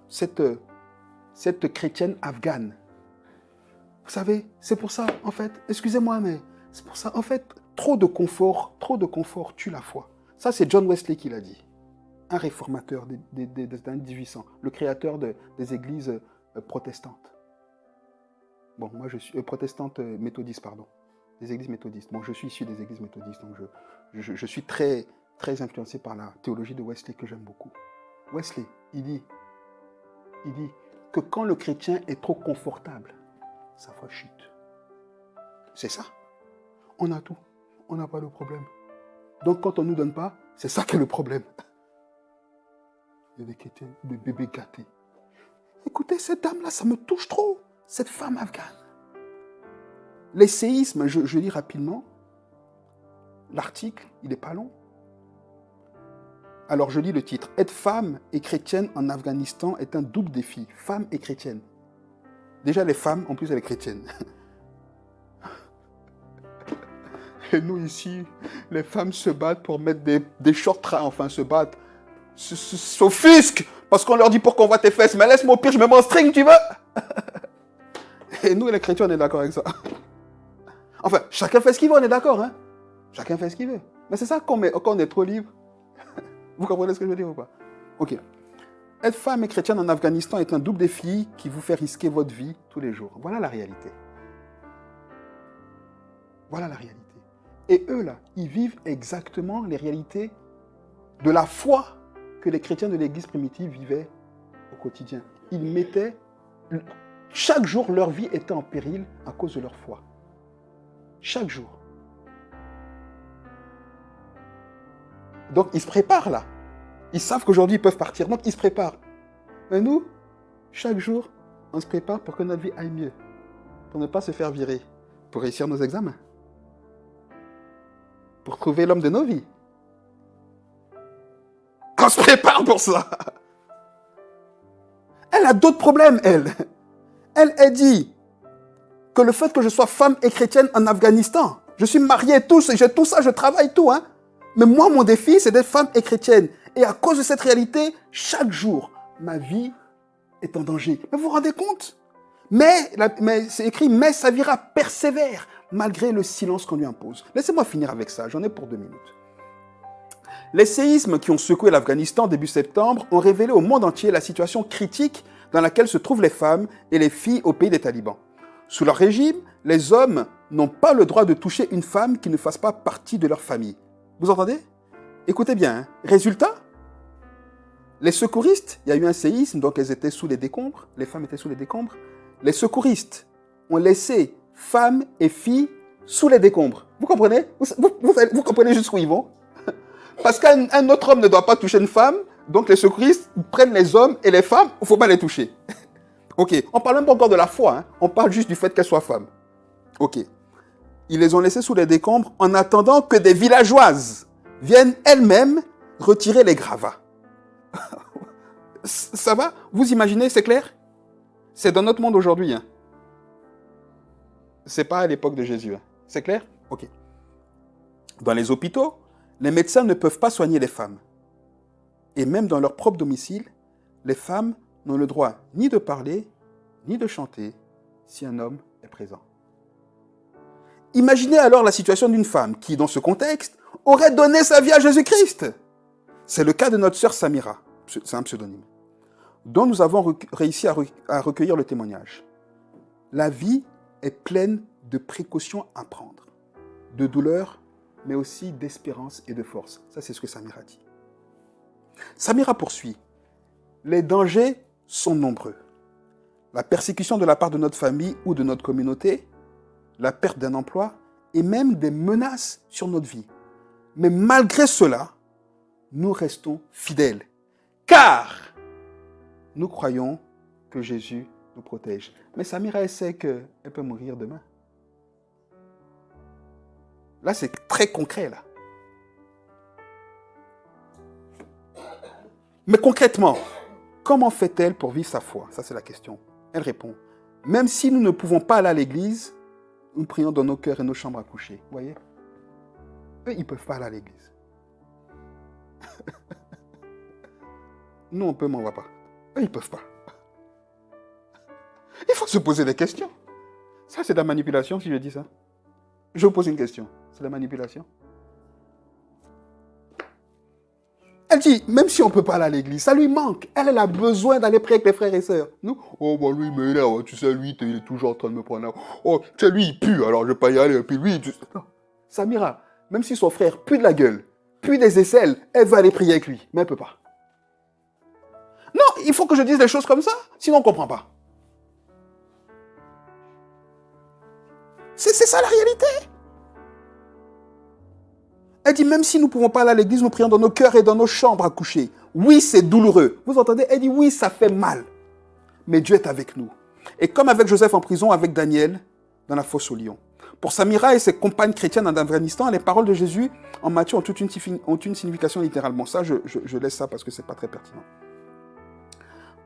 Cette chrétienne afghane. Vous savez, c'est pour ça, en fait, excusez-moi, mais c'est pour ça, en fait, trop de confort tue la foi. Ça, c'est John Wesley qui l'a dit. Un réformateur des années 1800, le créateur des églises protestantes. Bon, moi, je suis protestante méthodiste, pardon. Des églises méthodistes. Bon, je suis issu des églises méthodistes, donc je suis très influencé par la théologie de Wesley que j'aime beaucoup. Wesley, il dit que quand le chrétien est trop confortable, sa foi chute. C'est ça. On a tout. On n'a pas de problème. Donc quand on ne nous donne pas, c'est ça qui est le problème. Il y a des chrétiens, des bébés gâtés. Écoutez, cette dame-là, ça me touche trop. Cette femme afghane. Les séismes, je lis rapidement. L'article, il n'est pas long. Alors je lis le titre. Être femme et chrétienne en Afghanistan est un double défi. Femme et chrétienne. Déjà les femmes, en plus elle est chrétienne. Et nous ici, les femmes se battent pour mettre des shorts, enfin se battent, s'offusquent parce qu'on leur dit pourquoi on voit tes fesses. Mais laisse-moi au pire, je me mets en string, tu veux? Et nous les chrétiens, on est d'accord avec ça. Enfin, chacun fait ce qu'il veut, on est d'accord, hein? Chacun fait ce qu'il veut. Mais c'est ça quand on est trop libre. Vous comprenez ce que je veux dire ou pas? Ok. Être femme et chrétienne en Afghanistan est un double défi qui vous fait risquer votre vie tous les jours. Voilà la réalité. Voilà la réalité. Et eux, là, ils vivent exactement les réalités de la foi que les chrétiens de l'Église primitive vivaient au quotidien. Ils mettaient... Chaque jour, leur vie était en péril à cause de leur foi. Chaque jour. Donc, ils se préparent là. Ils savent qu'aujourd'hui, ils peuvent partir. Donc, ils se préparent. Mais nous, chaque jour, on se prépare pour que notre vie aille mieux. Pour ne pas se faire virer. Pour réussir nos examens. Pour trouver l'homme de nos vies. On se prépare pour ça. Elle a d'autres problèmes, elle. Elle dit que le fait que je sois femme et chrétienne en Afghanistan, je suis mariée, j'ai tout ça, je travaille tout, hein. Mais moi, mon défi, c'est d'être femme et chrétienne. Et à cause de cette réalité, chaque jour, ma vie est en danger. Mais vous vous rendez compte? Mais c'est écrit, mais Savira persévère malgré le silence qu'on lui impose. Laissez-moi finir avec ça, j'en ai pour 2 minutes. Les séismes qui ont secoué l'Afghanistan début septembre ont révélé au monde entier la situation critique dans laquelle se trouvent les femmes et les filles au pays des talibans. Sous leur régime, les hommes n'ont pas le droit de toucher une femme qui ne fasse pas partie de leur famille. Vous entendez? Écoutez bien. Hein. Résultat, les secouristes, il y a eu un séisme, donc elles étaient sous les décombres, les femmes étaient sous les décombres. Les secouristes ont laissé femmes et filles sous les décombres. Vous comprenez? Vous comprenez jusqu'où ils vont? Parce qu'un autre homme ne doit pas toucher une femme, donc les secouristes prennent les hommes et les femmes, il ne faut pas les toucher. Ok, on ne parle même pas encore de la foi, hein. On parle juste du fait qu'elles soient femmes. Ok. Ils les ont laissées sous les décombres en attendant que des villageoises viennent elles-mêmes retirer les gravats. Ça va? Vous imaginez, c'est clair? C'est dans notre monde aujourd'hui. Hein. C'est pas à l'époque de Jésus. Hein. C'est clair? Ok. Dans les hôpitaux, les médecins ne peuvent pas soigner les femmes. Et même dans leur propre domicile, les femmes n'ont le droit ni de parler, ni de chanter si un homme est présent. Imaginez alors la situation d'une femme qui, dans ce contexte, aurait donné sa vie à Jésus-Christ. C'est le cas de notre sœur Samira, c'est un pseudonyme, dont nous avons réussi à recueillir le témoignage. La vie est pleine de précautions à prendre, de douleur, mais aussi d'espérance et de force. Ça, c'est ce que Samira dit. Samira poursuit. Les dangers sont nombreux. La persécution de la part de notre famille ou de notre communauté, la perte d'un emploi et même des menaces sur notre vie. Mais malgré cela, nous restons fidèles, car nous croyons que Jésus nous protège. Mais Samira, elle sait qu'elle peut mourir demain. Là, c'est très concret, là. Mais concrètement, comment fait-elle pour vivre sa foi? Ça, c'est la question. Elle répond, même si nous ne pouvons pas aller à l'église, nous prions dans nos cœurs et nos chambres à coucher. Vous voyez? Eux, ils ne peuvent pas aller à l'église. Nous, on peut, mais on ne va pas. Eux, ils ne peuvent pas. Il faut se poser des questions. Ça, c'est de la manipulation, si je dis ça. Je vous pose une question. C'est de la manipulation? Elle dit, même si on ne peut pas aller à l'église, ça lui manque. Elle a besoin d'aller prier avec les frères et sœurs. Nous, oh, bah lui, mais là, tu sais, lui, il est toujours en train de me prendre. Oh, tu sais, lui, il pue, alors je ne vais pas y aller. Et puis lui, non. Samira, même si son frère pue de la gueule, pue des aisselles, elle va aller prier avec lui. Mais elle ne peut pas. Non, il faut que je dise des choses comme ça, sinon on ne comprend pas. C'est ça la réalité. Elle dit, même si nous ne pouvons pas aller à l'église, nous prions dans nos cœurs et dans nos chambres à coucher. Oui, c'est douloureux. Vous entendez? Elle dit, oui, ça fait mal. Mais Dieu est avec nous. Et comme avec Joseph en prison, avec Daniel dans la fosse au lion. Pour Samira et ses compagnes chrétiennes en Afghanistan, les paroles de Jésus en Matthieu ont une signification littéralement. Ça, je laisse ça parce que ce n'est pas très pertinent.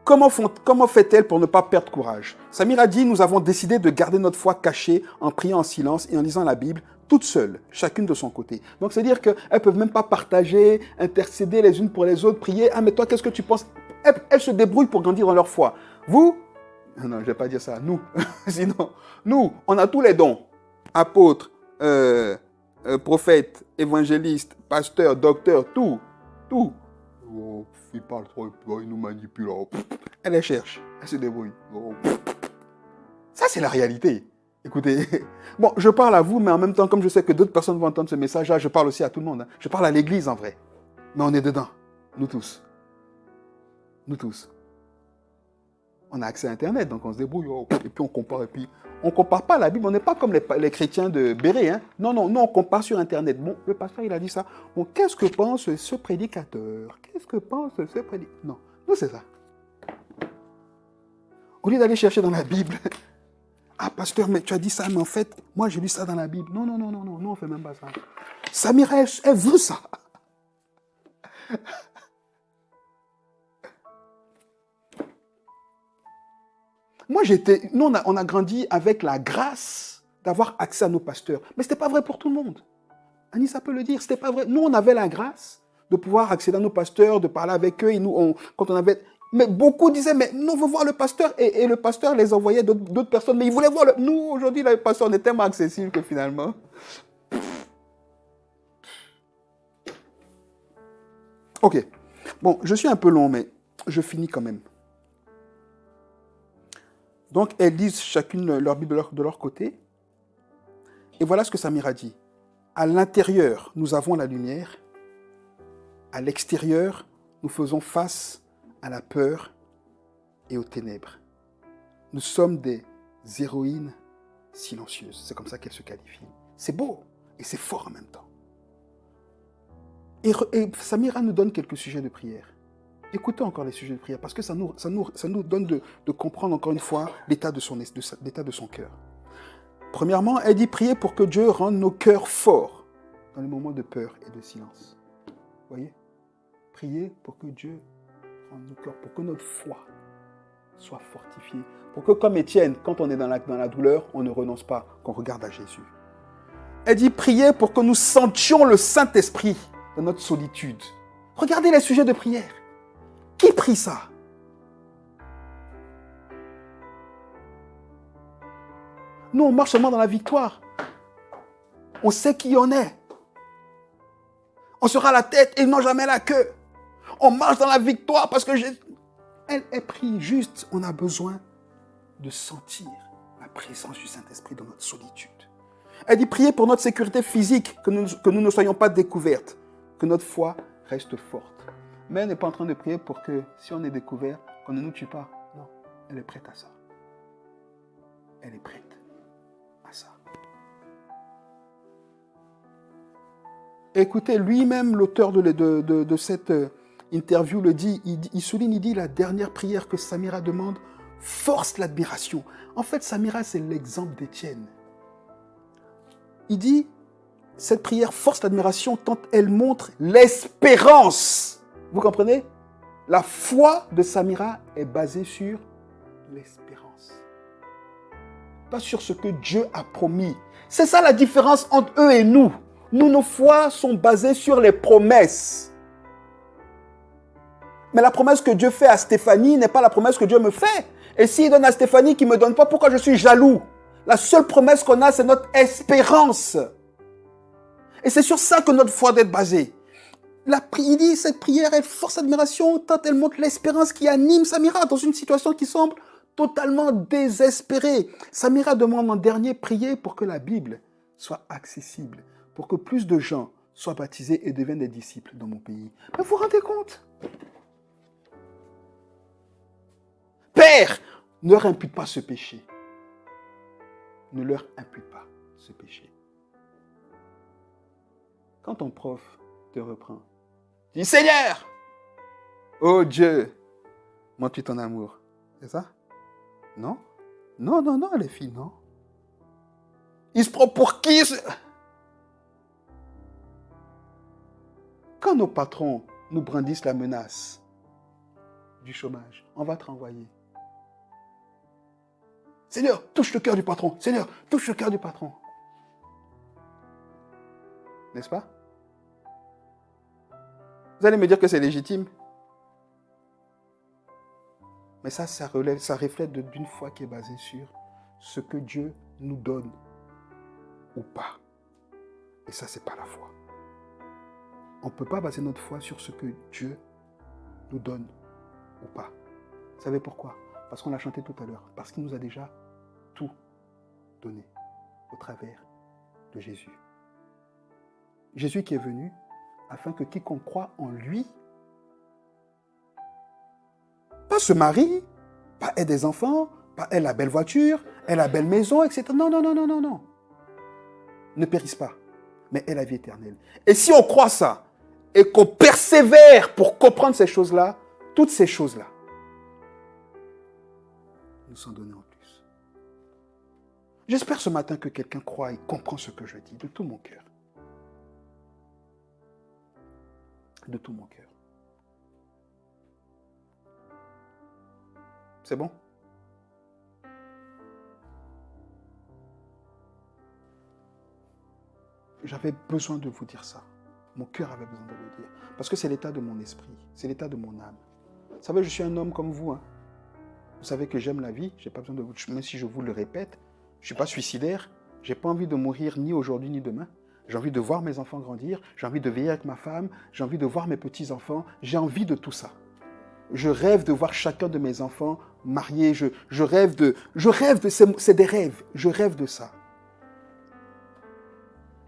Comment fait-elle pour ne pas perdre courage? Samira dit, nous avons décidé de garder notre foi cachée en priant en silence et en lisant la Bible, toutes seules, chacune de son côté. Donc, c'est-à-dire qu'elles ne peuvent même pas partager, intercéder les unes pour les autres, prier. Ah, mais toi, qu'est-ce que tu penses? Elles se débrouillent pour grandir dans leur foi. Vous? Non, je ne vais pas dire ça. Nous. Sinon, nous, on a tous les dons. Apôtres, prophètes, évangélistes, pasteurs, docteurs, tout. Tout. Oh, il parle trop, il nous manipule. Oh, elle les cherche, elle se débrouille. Oh, ça, c'est la réalité. Écoutez, bon, je parle à vous, mais en même temps, comme je sais que d'autres personnes vont entendre ce message-là, je parle aussi à tout le monde. Hein. Je parle à l'église en vrai. Mais on est dedans, nous tous. Nous tous. On a accès à Internet, donc on se débrouille. Oh, et puis on compare. Et puis on ne compare pas la Bible, on n'est pas comme les chrétiens de Béret. Hein. Non, nous on compare sur Internet. Bon, le pasteur, il a dit ça. Bon, qu'est-ce que pense ce prédicateur? Qu'est-ce que pense ce prédicateur? Non, nous c'est ça. Au lieu d'aller chercher dans la Bible, ah pasteur, mais tu as dit ça, mais en fait, moi j'ai lu ça dans la Bible. Non, nous on ne fait même pas ça. Samira, elle veut ça. Moi, nous, on a grandi avec la grâce d'avoir accès à nos pasteurs. Mais ce n'était pas vrai pour tout le monde. Anissa peut le dire, ce n'était pas vrai. Nous, on avait la grâce de pouvoir accéder à nos pasteurs, de parler avec eux. Et nous, quand on avait... Mais beaucoup disaient, mais nous, on veut voir le pasteur. Et le pasteur les envoyait d'autres personnes. Mais ils voulaient voir Nous, aujourd'hui, le pasteur, on est tellement accessible que finalement... Ok. Bon, je suis un peu long, mais je finis quand même. Donc, elles lisent chacune leur Bible de leur côté. Et voilà ce que Samira dit. À l'intérieur, nous avons la lumière. À l'extérieur, nous faisons face à la peur et aux ténèbres. Nous sommes des héroïnes silencieuses. C'est comme ça qu'elle se qualifie. C'est beau et c'est fort en même temps. Et Samira nous donne quelques sujets de prière. Écoutez encore les sujets de prière, parce que ça nous donne de comprendre encore une fois l'état de son cœur. Premièrement, elle dit prier pour que Dieu rende nos cœurs forts dans les moments de peur et de silence. Vous voyez? Prier pour que Dieu rende nos cœurs, pour que notre foi soit fortifiée. Pour que, comme Étienne, quand on est dans la douleur, on ne renonce pas, qu'on regarde à Jésus. Elle dit prier pour que nous sentions le Saint-Esprit dans notre solitude. Regardez les sujets de prière. Qui prie ça? Nous, on marche seulement dans la victoire. On sait qui on est. On sera la tête et non jamais la queue. On marche dans la victoire parce que elle prie juste. On a besoin de sentir la présence du Saint-Esprit dans notre solitude. Elle dit priez pour notre sécurité physique, que nous ne soyons pas découvertes, que notre foi reste forte. Mais elle n'est pas en train de prier pour que, si on est découvert, qu'on ne nous tue pas. Non, elle est prête à ça. Elle est prête à ça. Écoutez, lui-même, l'auteur de cette interview le dit, il souligne, il dit, la dernière prière que Samira demande force l'admiration. En fait, Samira, c'est l'exemple d'Étienne. Il dit, cette prière force l'admiration tant elle montre l'espérance. Vous comprenez? La foi de Samira est basée sur l'espérance. Pas sur ce que Dieu a promis. C'est ça la différence entre eux et nous. Nous, nos foi sont basées sur les promesses. Mais la promesse que Dieu fait à Stéphanie n'est pas la promesse que Dieu me fait. Et s'il donne à Stéphanie qui ne me donne pas, pourquoi je suis jaloux? La seule promesse qu'on a, c'est notre espérance. Et c'est sur ça que notre foi doit être basée. Il dit, cette prière, elle force admiration tant elle montre l'espérance qui anime Samira dans une situation qui semble totalement désespérée. Samira demande en dernier prier pour que la Bible soit accessible, pour que plus de gens soient baptisés et deviennent des disciples dans mon pays. Mais vous vous rendez compte? Père, ne leur impute pas ce péché. Ne leur impute pas ce péché. Quand ton prof te reprend, dis Seigneur, oh Dieu, montre-lui ton amour. C'est ça? Non? Non, non, non, les filles, non. Il se prend pour qui? Quand nos patrons nous brandissent la menace du chômage, on va te renvoyer. Seigneur, touche le cœur du patron. Seigneur, touche le cœur du patron. N'est-ce pas? Vous allez me dire que c'est légitime. Mais ça reflète d'une foi qui est basée sur ce que Dieu nous donne ou pas. Et ça, c'est pas la foi. On ne peut pas baser notre foi sur ce que Dieu nous donne ou pas. Vous savez pourquoi? Parce qu'on l'a chanté tout à l'heure. Parce qu'il nous a déjà tout donné au travers de Jésus. Jésus qui est venu afin que quiconque croit en lui, pas se marie, pas ait des enfants, pas ait la belle voiture, ait la belle maison, etc. Non, non, non, non, non, non. Ne périsse pas, mais ait la vie éternelle. Et si on croit ça, et qu'on persévère pour comprendre ces choses-là, toutes ces choses-là, nous sont données en plus. J'espère ce matin que quelqu'un croit et comprend ce que je dis de tout mon cœur. De tout mon cœur. C'est bon? J'avais besoin de vous dire ça. Mon cœur avait besoin de le dire. Parce que c'est l'état de mon esprit. C'est l'état de mon âme. Vous savez, je suis un homme comme vous. Hein. Vous savez que j'aime la vie. J'ai pas besoin de vous... Même si je vous le répète, je ne suis pas suicidaire. Je n'ai pas envie de mourir ni aujourd'hui ni demain. J'ai envie de voir mes enfants grandir. J'ai envie de veiller avec ma femme. J'ai envie de voir mes petits-enfants. J'ai envie de tout ça. Je rêve de voir chacun de mes enfants mariés. Je rêve de... C'est des rêves. Je rêve de ça.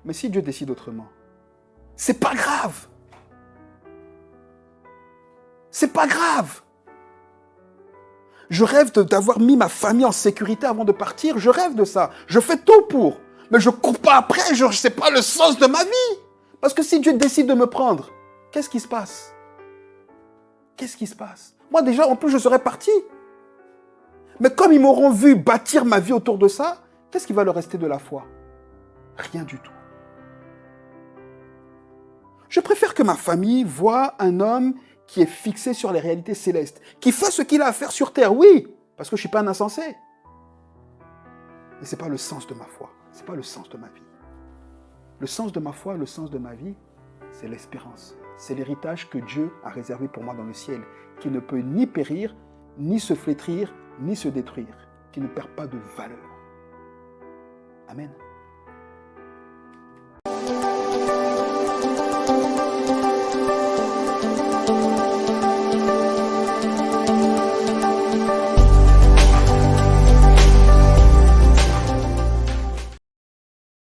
Mais si Dieu décide autrement, c'est pas grave. C'est pas grave. Je rêve d'avoir mis ma famille en sécurité avant de partir. Je rêve de ça. Je fais tout pour. Mais je ne cours pas après. Je ne sais pas le sens de ma vie. Parce que si Dieu décide de me prendre, qu'est-ce qui se passe? Qu'est-ce qui se passe? Moi déjà, en plus, je serais parti. Mais comme ils m'auront vu bâtir ma vie autour de ça, qu'est-ce qui va leur rester de la foi? Rien du tout. Je préfère que ma famille voie un homme qui est fixé sur les réalités célestes, qui fait ce qu'il a à faire sur terre, oui, parce que je ne suis pas un insensé. Mais ce n'est pas le sens de ma foi, ce n'est pas le sens de ma vie. Le sens de ma foi, le sens de ma vie, c'est l'espérance. C'est l'héritage que Dieu a réservé pour moi dans le ciel, qui ne peut ni périr, ni se flétrir, ni se détruire, qui ne perd pas de valeur. Amen.